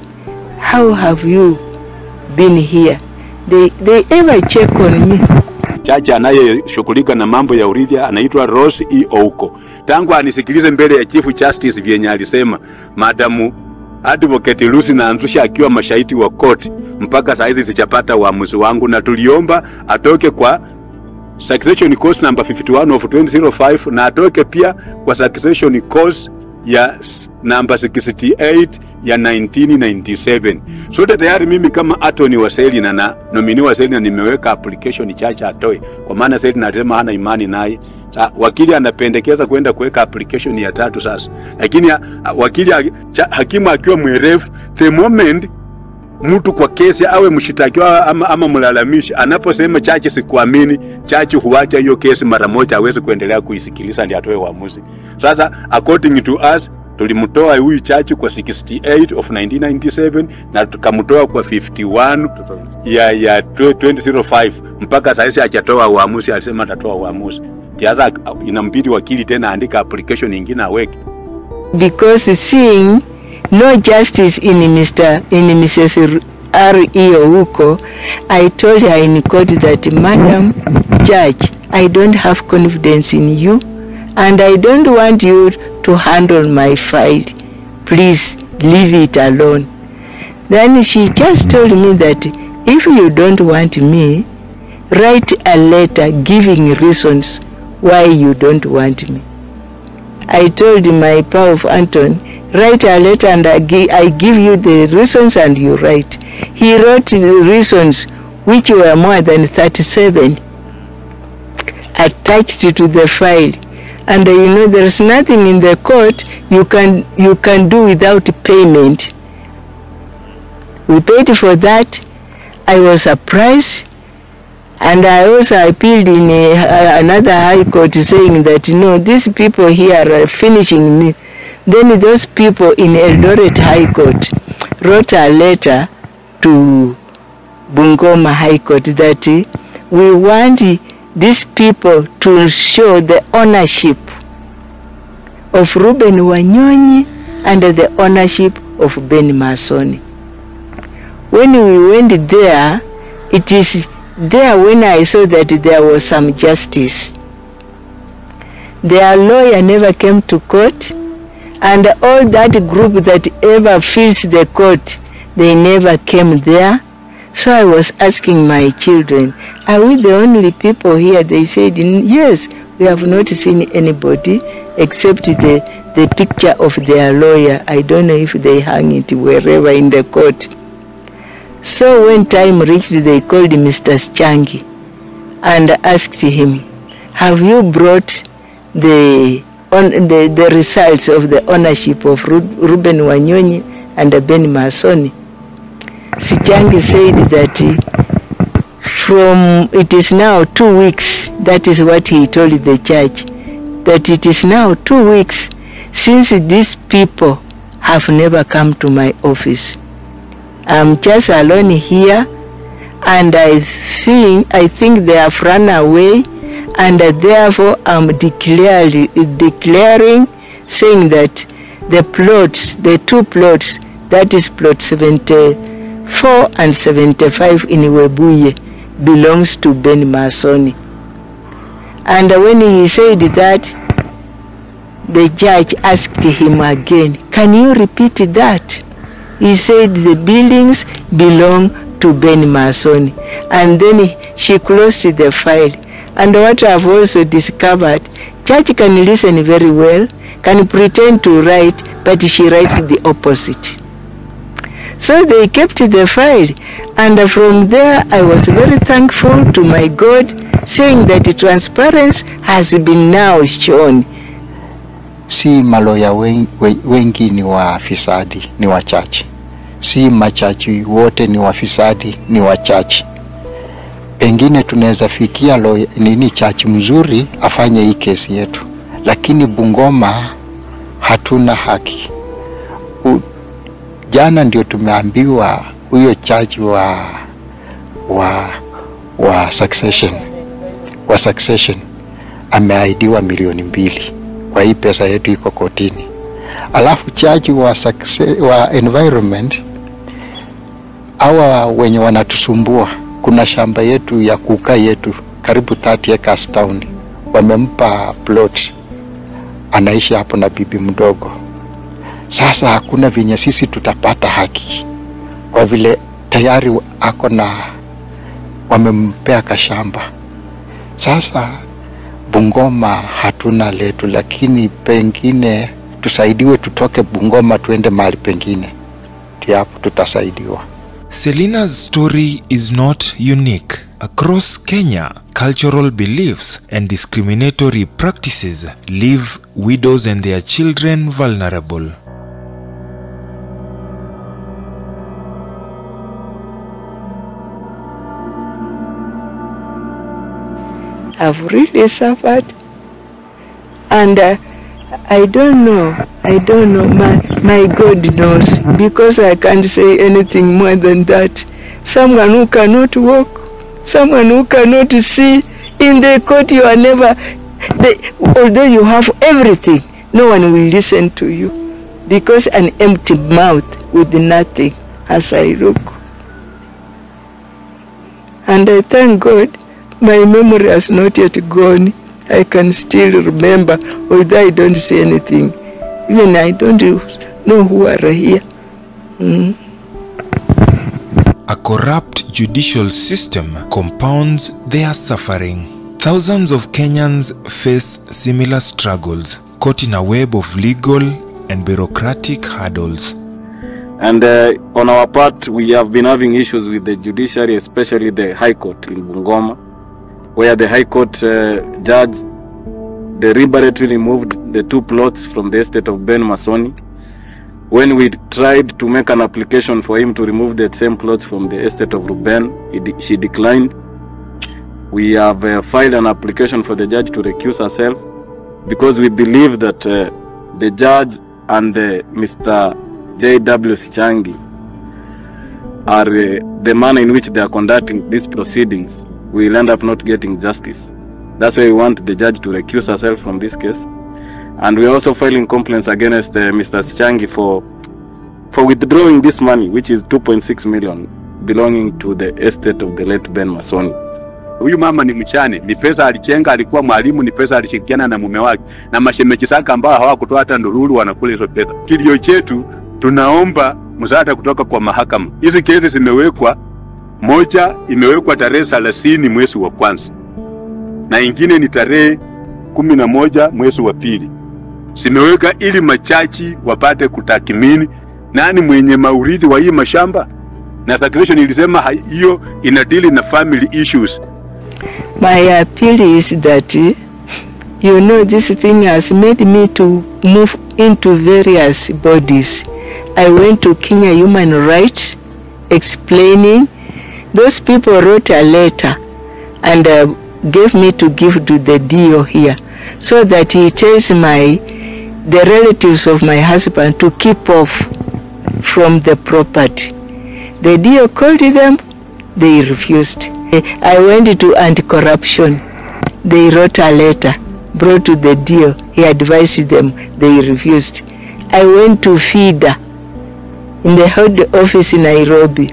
how have you been here? They ever check on me. Chache anayeshughulika na mambo ya urithi anaitwa Rose E. Ouko. Tangu anisikilize mbele ya Chief Justice vyenye alisema, Madamu Advocate Lucy Nanzusha akiwa mashahidi wa court, mpaka saa hizi sijapata uamuzi wangu, na tuliomba atoke kwa succession course number 51 of 2005 na atoke pia kwa succession course ya number 68 ya 1997. Sote tayari mimi kama attorney wa Selina na nominee wa Selina nimeweka application chache atoe, kwa maana Selina anasema hana imani naye. Wakili anapendekeza kwenda kuweka application ya 3 sasa, lakini wakili hakimu akiwa mwerevu, the moment mtu kwa kesi awe mshitakiwa ama mlalamishi anaposema chache sikuamini, chache huacha hiyo kesi mara moja, hawezi kuendelea kuisikiliza ndio atoe uamuzi. Sasa according to us, tulimtoa huyu chache kwa 68 of 1997 na tukamtoa kwa 51 ya 2005, mpaka sasa hajatoa uamuzi. Alisema atatoa uamuzi. Sasa inambidi wakili tena andika application nyingine aweke. Because seeing no justice in Mrs. R.E. Ouko, I told her in court that, Madam Judge, I don't have confidence in you and I don't want you to handle my file. Please leave it alone. Then she just told me that if you don't want me, write a letter giving reasons why you don't want me. I told my power of Anton, write a letter and I give you the reasons and you write. He wrote the reasons which were more than 37 attached to the file. And you know, there's nothing in the court you can do without payment. We paid for that. I was surprised. And I also appealed in another high court saying that, no, these people here are finishing me. Then those people in Eldoret High Court wrote a letter to Bungoma High Court that we want these people to show the ownership of Reuben Wanyonyi and the ownership of Ben Masoni. When we went there, it is there when I saw that there was some justice. Their lawyer never came to court, and all that group that ever fills the court, they never came there. So I was asking my children, are we the only people here? They said, yes, we have not seen anybody except the picture of their lawyer. I don't know if they hang it wherever in the court. So when time reached, they called Mr. Schangi and asked him, have you brought the results of the ownership of Reuben Wanyonyi and Ben Masoni? Schangi said that it is now 2 weeks, that is what he told the judge, that it is now 2 weeks since these people have never come to my office. I'm just alone here, and I think they have run away, and therefore I'm declaring, saying that the plots, the 2 plots, that is plot 74 and 75 in Webuye, belongs to Ben Masoni. And when he said that, the judge asked him again, can you repeat that? He said the buildings belong to Ben Masoni. And then she closed the file. And what I've also discovered, judge can listen very well, can pretend to write, but she writes the opposite. So they kept the file, and from there I was very thankful to my God, saying that transparency has been now shown. Si maloya wengi ni wafisadi, ni wachache. Si machachi wote ni wafisadi, ni wachache. Pengine tunaweza fikia chachi mzuri afanye hii kesi yetu, lakini Bungoma hatuna haki. Jana ndio tumeambiwa huyo chachi wa succession ameahidiwa milioni 2 kwa hii pesa yetu iko kotini. Alafu chachi wa environment, hawa wenye wanatusumbua, kuna shamba yetu ya kukaa yetu karibu 30 acres town, wamempa plot, anaishi hapo na bibi mdogo. Sasa hakuna venye sisi tutapata haki, kwa vile tayari ako na wamempea kashamba. Sasa Bungoma hatuna letu, lakini pengine tusaidiwe tutoke Bungoma tuende mahali pengine, ndio hapo tutasaidiwa. Selina's story is not unique. Across Kenya, cultural beliefs and discriminatory practices leave widows and their children vulnerable. I've really suffered, and I don't know, my God knows, because I can't say anything more than that. Someone who cannot walk, someone who cannot see, in the court you are never, although you have everything, no one will listen to you, because an empty mouth with nothing as I look. And I thank God, my memory has not yet gone. I can still remember, although I don't say anything. Even I don't know who are here. A corrupt judicial system compounds their suffering. Thousands of Kenyans face similar struggles, caught in a web of legal and bureaucratic hurdles. And on our part, we have been having issues with the judiciary, especially the High Court in Bungoma, where the High Court judge deliberately removed the 2 plots from the estate of Ben Masoni. When we tried to make an application for him to remove the same plots from the estate of Ruben, she declined. We have filed an application for the judge to recuse herself, because we believe that the judge and Mr. J.W. Sichangi are the manner in which they are conducting these proceedings. We will end up not getting justice. That's why we want the judge to recuse herself from this case. And we are also filing complaints against Mr. Sichangi for withdrawing this money, which is 2.6 million, belonging to the estate of the late Ben Masoni. Huyu mama ni mchane, ni pesa alichenga, alikuwa mwalimu, ni pesa alishirikiana na mume wake, na mashemeji zake ambao hawakutoa hata ndururu wanakula hizo pesa. Kilio chetu, tunaomba msaada kutoka kwa mahakama. Hizi kesi zimewekwa, moja imewekwa tarehe 30 mwezi wa kwanza, na ingine ni tarehe 11 mwezi wa pili. Zimeweka ili machachi wapate kutakimini nani mwenye maurithi wa hii mashamba, na succession ilisema hiyo inadili na family issues. My appeal is that, you know, this thing has made me to move into various bodies. I went to Kenya Human Rights explaining. Those people wrote a letter and gave me to give to the DO here, so that he tells the relatives of my husband to keep off from the property. The DO called them, they refused. I went to anti-corruption. They wrote a letter, brought to the DO. He advised them, they refused. I went to FIDA in the head office in Nairobi.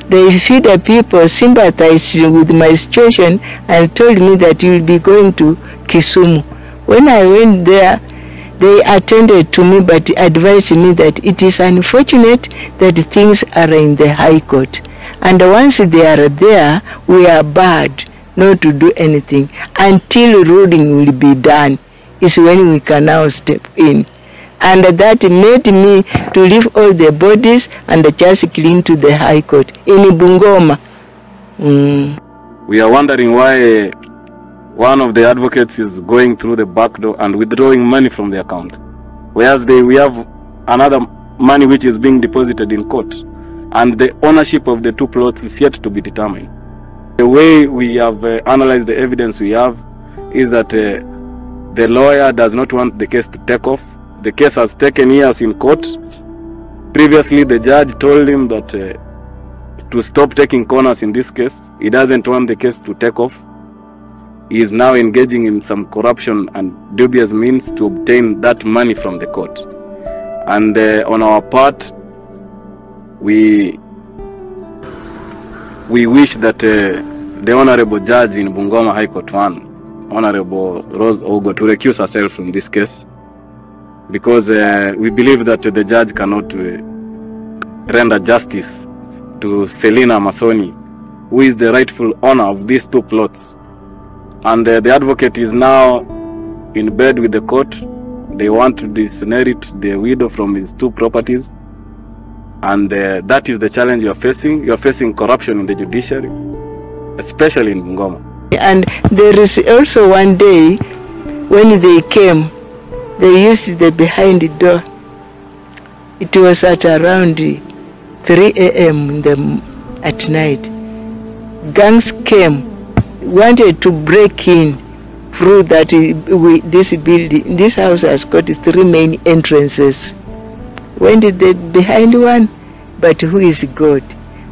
The FIDA people sympathized with my situation and told me that you will be going to Kisumu. When I went there, they attended to me but advised me that it is unfortunate that things are in the High Court. And once they are there, we are barred not to do anything until ruling will be done is when we can now step in. And that made me to leave all the bodies and just clean to the High Court in Bungoma. We are wondering why one of the advocates is going through the back door and withdrawing money from the account, whereas we have another money which is being deposited in court, and the ownership of the two plots is yet to be determined. The way we have analyzed the evidence we have is that the lawyer does not want the case to take off. The case has taken years in court. Previously, the judge told him that to stop taking corners in this case. He doesn't want the case to take off. He is now engaging in some corruption and dubious means to obtain that money from the court. And on our part, we wish that the Honorable Judge in Bungoma High Court 1, Honorable Rose Ogo, to recuse herself from this case, because we believe that the judge cannot render justice to Selina Masoni, who is the rightful owner of these two plots. And the advocate is now in bed with the court. They want to disinherit the widow from his two properties. And that is the challenge you are facing. You are facing corruption in the judiciary, especially in Bungoma. And there is also one day when they came, they used the behind door. It was at around 3 a.m. at night. Gangs came, wanted to break in through that this building. This house has got 3 main entrances. Went to the behind one, but who is God?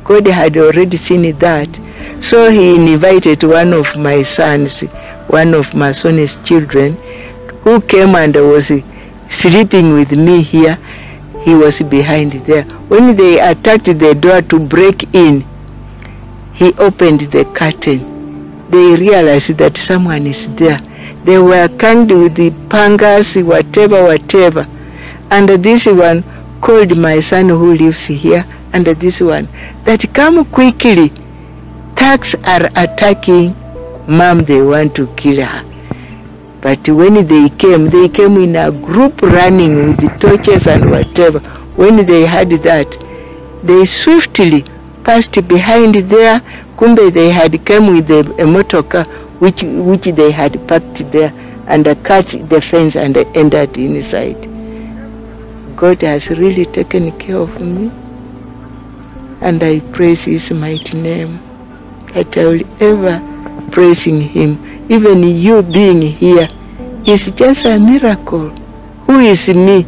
God had already seen that. So he invited one of my sons, one of Masoni's children, who came and was sleeping with me here. He was behind there. When they attacked the door to break in, he opened the curtain. They realized that someone is there. They were carried with the pangas, whatever. And this one called my son who lives here, and this one, that come quickly. Thugs are attacking Mom, they want to kill her. But when they came in a group running with the torches and whatever. When they had that, they swiftly passed behind there. Kumbe they had come with a motor car which they had parked there and cut the fence and entered inside. God has really taken care of me, and I praise his mighty name. That I will ever praising him. Even you being here is just a miracle. Who is me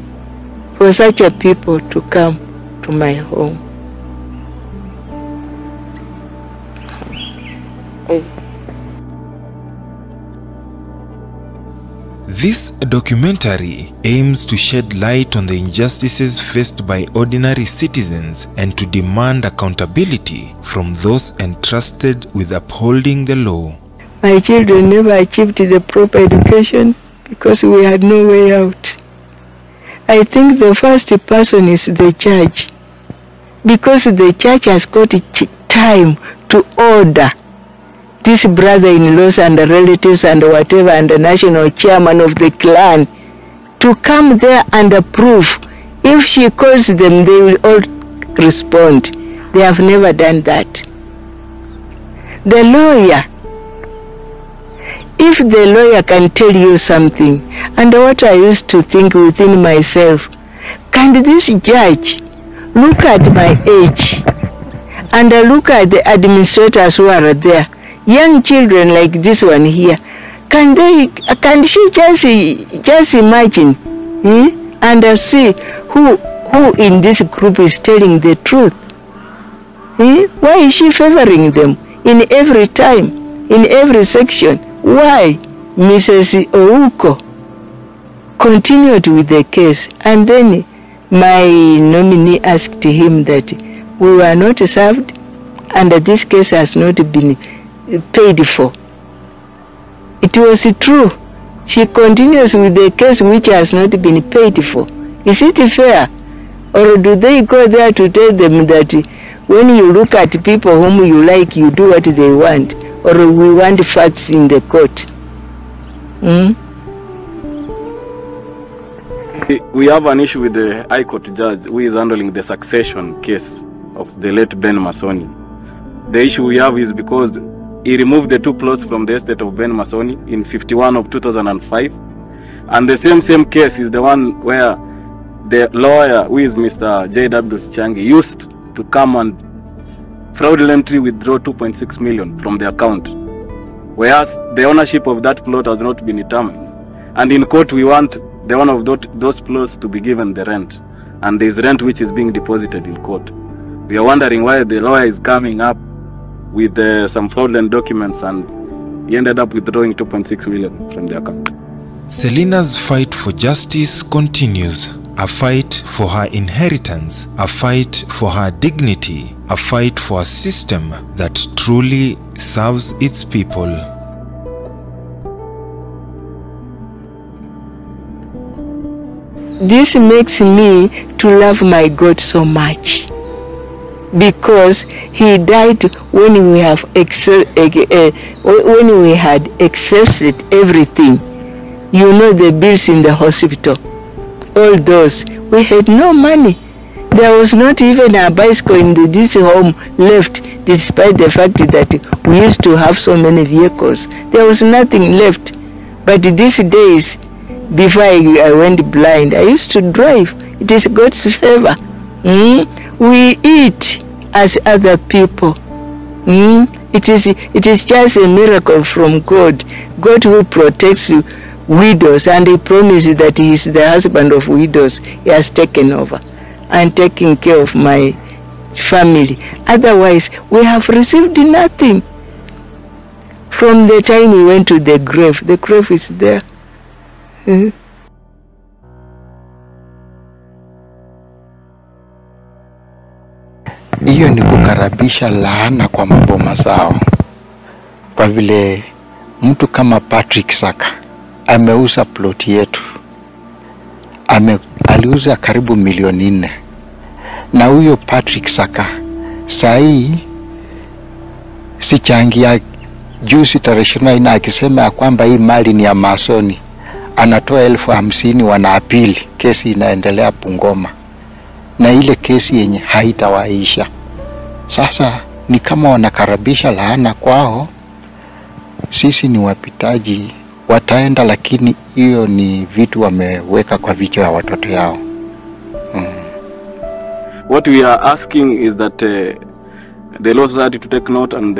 for such a people to come to my home? This documentary aims to shed light on the injustices faced by ordinary citizens and to demand accountability from those entrusted with upholding the law. My children never achieved the proper education because we had no way out. I think the first person is the church, because the church has got time to order these brother-in-laws and relatives and whatever and the national chairman of the clan to come there and approve. If she calls them, they will all respond. They have never done that. The lawyer, if the lawyer can tell you something, and what I used to think within myself, can this judge look at my age and look at the administrators who are there? Young children like this one here, can she just imagine and see who in this group is telling the truth? Why is she favoring them in every time, in every section? Why? Mrs. Ouko continued with the case, and then my nominee asked him that we were not served and this case has not been paid for. It was true. She continues with the case which has not been paid for. Is it fair? Or do they go there to tell them that when you look at people whom you like, you do what they want? Or we want facts in the court? We have an issue with the High Court judge who is handling the succession case of the late Ben Masoni. The issue we have is because he removed the 2 plots from the estate of Ben Masoni in 51 of 2005. And the same case is the one where the lawyer, who is Mr. J.W. Changi, used to come and fraudulently withdraw 2.6 million from the account, whereas the ownership of that plot has not been determined. And in court, we want the one of those plots to be given the rent, and there is rent which is being deposited in court. We are wondering why the lawyer is coming up with some fraudulent documents, and he ended up withdrawing 2.6 million from the account. Selina's fight for justice continues. A fight for her inheritance, a fight for her dignity, a fight for a system that truly serves its people. This makes me to love my God so much, because he died when we had exhausted everything. You know, the bills in the hospital, all those. We had no money. There was not even a bicycle in this home left, despite the fact that we used to have so many vehicles. There was nothing left. But these days, before I went blind, I used to drive. It is God's favor. We eat as other people. It is just a miracle from God. God who protects widows, and he promises that he is the husband of widows. He has taken over and taking care of my family. Otherwise, we have received nothing. From the time we went to the grave is there. Hiyo ni kukaribisha laana kwa maboma zao. Kwa vile mtu kama Patrick Saka ameuza ploti yetu. Aliuza karibu milioni 4. Na huyo Patrick Saka sahi si changia juzi tarehe 24 akisema ya kwamba hii mali ni ya Masoni. Anatoa 50,000 wanaapili. Kesi inaendelea Bungoma. Na ile kesi yenye haitawaisha. Sasa ni kama wanakaribisha laana kwao. Sisi ni wapitaji, wataenda, lakini hiyo ni vitu wameweka kwa vichwa ya watoto yao. What we are asking is that the Law Society to take note, and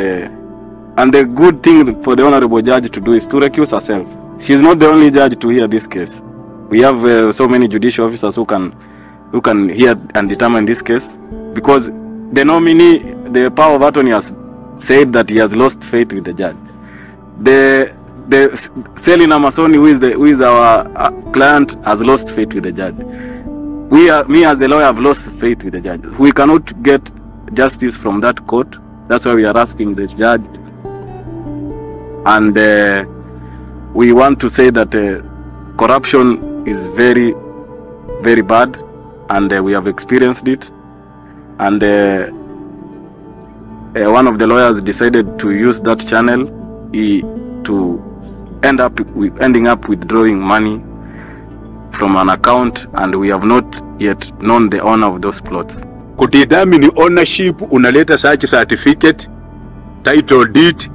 the good thing for the Honorable Judge to do is to recuse herself. She is not the only judge to hear this case. We have so many judicial officers who can hear and determine this case, because the nominee, the power of attorney, has said that he has lost faith with the judge. The Selina Masoni, who is our client, has lost faith with the judge. Me as the lawyer have lost faith with the judge. We cannot get justice from that court. That's why we are asking the judge. And we want to say that corruption is very, very bad, and we have experienced it. And one of the lawyers decided to use that channel to ending up withdrawing money from an account, and we have not yet known the owner of those plots. Kutidhamini ownership, unaleta search certificate, title deed.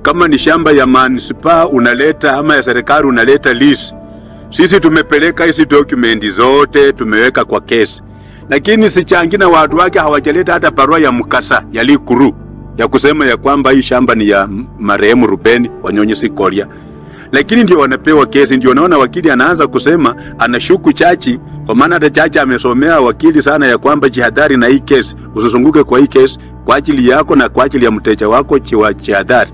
Kama ni shamba ya municipal unaleta, ama ya serikali unaleta lease. Sisi tumepeleka hizi dokumenti zote, tumeweka kwa kesi. Lakini Sichangina watu wake hawajaleta hata barua ya mkasa ya Likuru ya kusema ya kwamba hii shamba ni ya marehemu Rubeni Wanyonyi Sikolia. Lakini ndio wanapewa kesi. Ndio naona wakili anaanza kusema anashuku Chachi, kwa maana hata Chachi amesomea wakili sana ya kwamba jihadhari na hii kesi, usizunguke kwa hii kesi kwa ajili yako na kwa ajili ya mteja wako, jihadhari.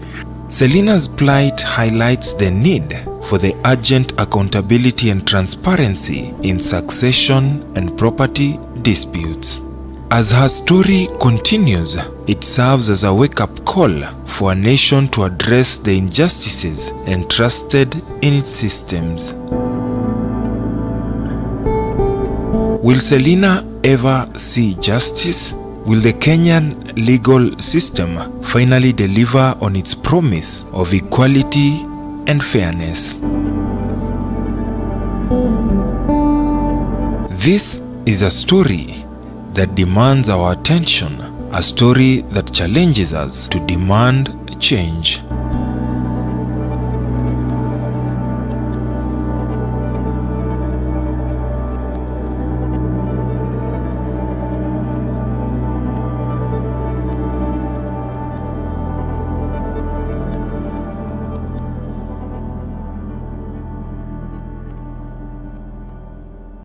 Selina's plight highlights the need for the urgent accountability and transparency in succession and property disputes. As her story continues, it serves as a wake-up call for a nation to address the injustices entrusted in its systems. Will Selina ever see justice? Will the Kenyan legal system finally deliver on its promise of equality and fairness? This is a story that demands our attention, a story that challenges us to demand change.